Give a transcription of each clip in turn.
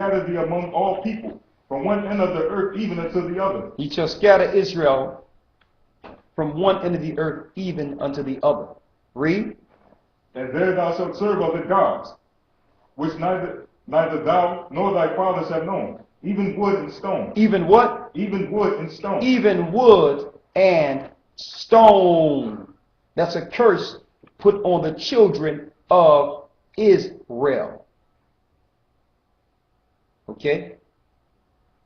scatter thee among all people, from one end of the earth even unto the other. He shall scatter Israel from one end of the earth even unto the other. Read. And there thou shalt serve other gods, which neither thou nor thy fathers have known, even wood and stone. Even what? Even wood and stone. Even wood and stone. That's a curse put on the children of Israel. Okay?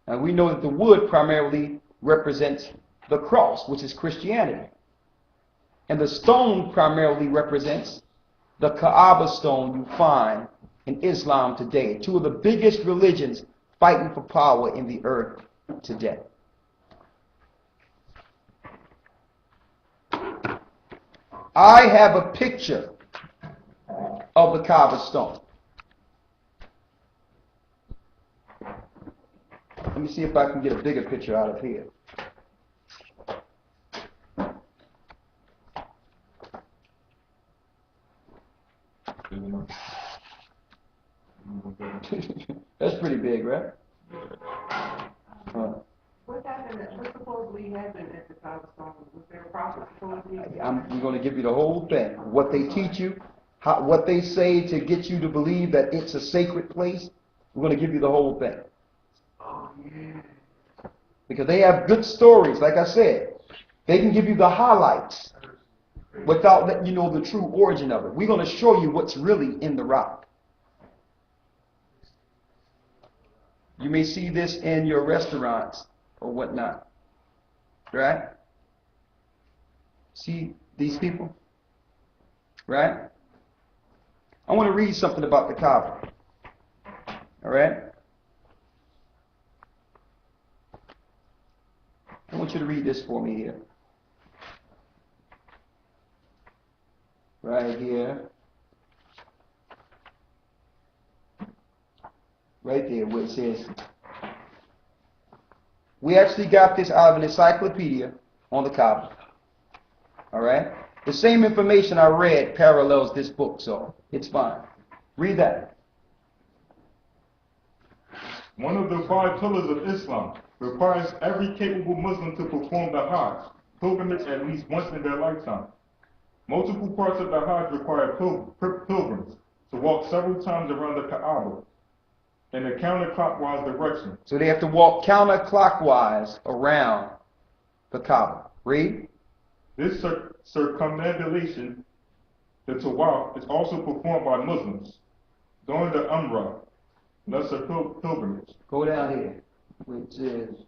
Now we know that the wood primarily represents the cross, which is Christianity. And the stone primarily represents the Kaaba stone you find in Islam today. Two of the biggest religions fighting for power in the earth today. I have a picture of the Kaaba stone. Let me see if I can get a bigger picture out of here. That's pretty big, right? What supposedly happened at the Kaaba stone? Was there a prophet supposedly? We're going to give you the whole thing. What they teach you, what they say to get you to believe that it's a sacred place. We're going to give you the whole thing. Oh, yeah. Because they have good stories, like I said. They can give you the highlights without letting you know the true origin of it. We're going to show you what's really in the rock. You may see this in your restaurants or whatnot. Right? See these people? Right? I want to read something about the Kaaba. All right? I want you to read this for me here. Right here. Right there where it says, we actually got this out of an encyclopedia on the Kaaba. All right? The same information I read parallels this book, so it's fine. Read that. One of the 5 pillars of Islam requires every capable Muslim to perform the Hajj, pilgrimage, at least once in their lifetime. Multiple parts of the Hajj require pilgrims to walk several times around the Kaaba in a counterclockwise direction. So they have to walk counterclockwise around the Kaaba. Read. This circumambulation, the Tawaf, is also performed by Muslims during the Umrah, thus a pilgrimage. Go down here, which is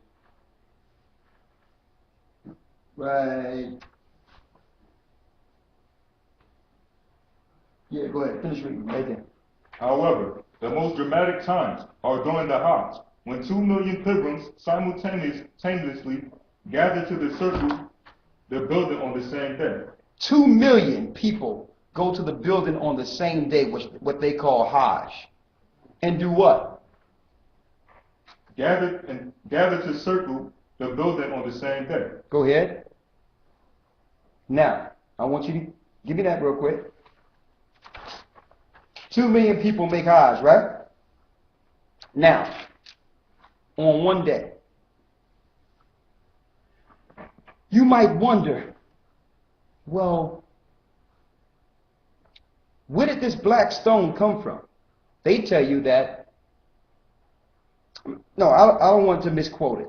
right. Yeah, go ahead. Finish reading right there. However, the most dramatic times are during the Hajj, when 2 million pilgrims simultaneously gather to the circle the building on the same day. 2 million people go to the building on the same day, what they call Hajj. And do what? Gather to circle the building on the same day. Go ahead. Now, I want you to give me that real quick. 2 million people make Hajj, right? Now, on one day, you might wonder, well, where did this black stone come from? They tell you that, no, I don't want to misquote it.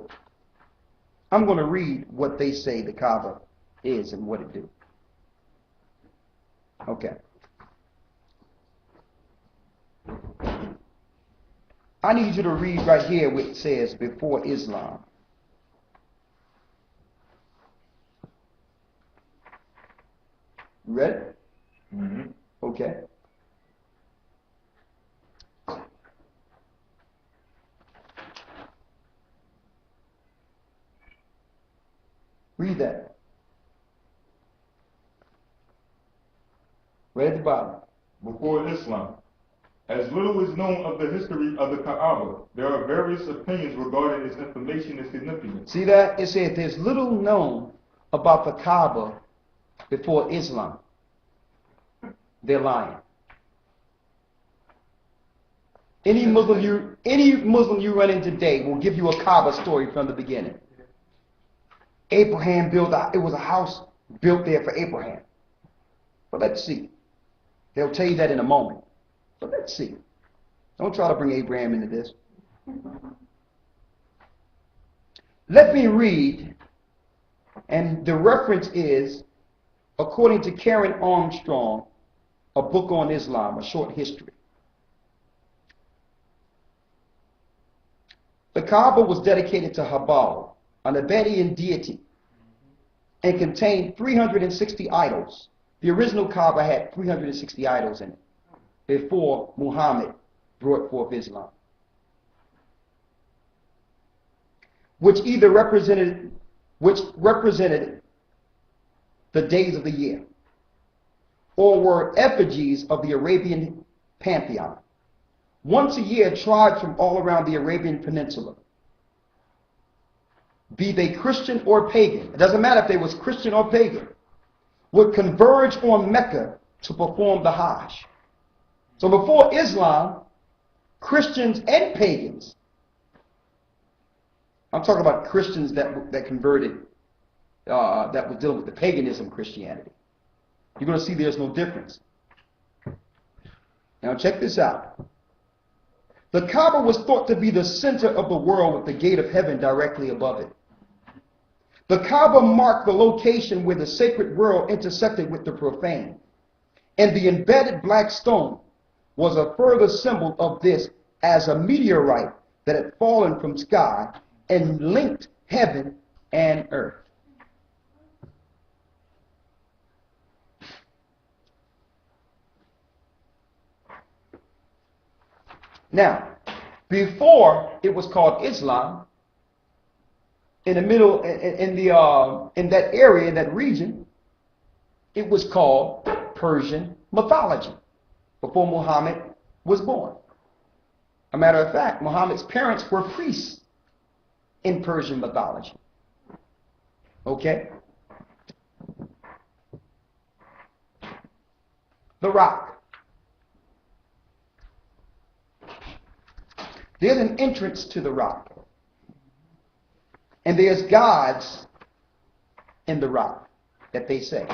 I'm going to read what they say the Kaaba is and what it do. Okay. I need you to read right here where it says, before Islam. You ready? Mm-hmm. Okay. Read that. Right at the bottom. Before Islam. As little is known of the history of the Kaaba, there are various opinions regarding its information and significance. See that? It said there's little known about the Kaaba before Islam. They're lying. Any Muslim you run in today will give you a Kaaba story from the beginning. Abraham it was a house built there for Abraham. But let's see. They'll tell you that in a moment. But let's see. Don't try to bring Abraham into this. Let me read, and the reference is, according to Karen Armstrong, a book on Islam, a short history. The Kaaba was dedicated to Habal, an Abadian deity, and contained 360 idols. The original Kaaba had 360 idols in it before Muhammad brought forth Islam, which represented the days of the year, or were effigies of the Arabian pantheon. Once a year, tribes from all around the Arabian Peninsula, be they Christian or pagan, it doesn't matter if they was Christian or pagan, would converge on Mecca to perform the Hajj. So before Islam, Christians and pagans, I'm talking about Christians that converted, that was dealing with the paganism Christianity. You're going to see there's no difference. Now check this out. The Kaaba was thought to be the center of the world with the gate of heaven directly above it. The Kaaba marked the location where the sacred world intersected with the profane. And the embedded black stone was a further symbol of this, as a meteorite that had fallen from sky and linked heaven and earth. Now, before it was called Islam, in the middle, in that area, in that region, it was called Persian mythology before Muhammad was born. A matter of fact, Muhammad's parents were priests in Persian mythology. Okay? The rock. There's an entrance to the rock. And there's gods in the rock that they say.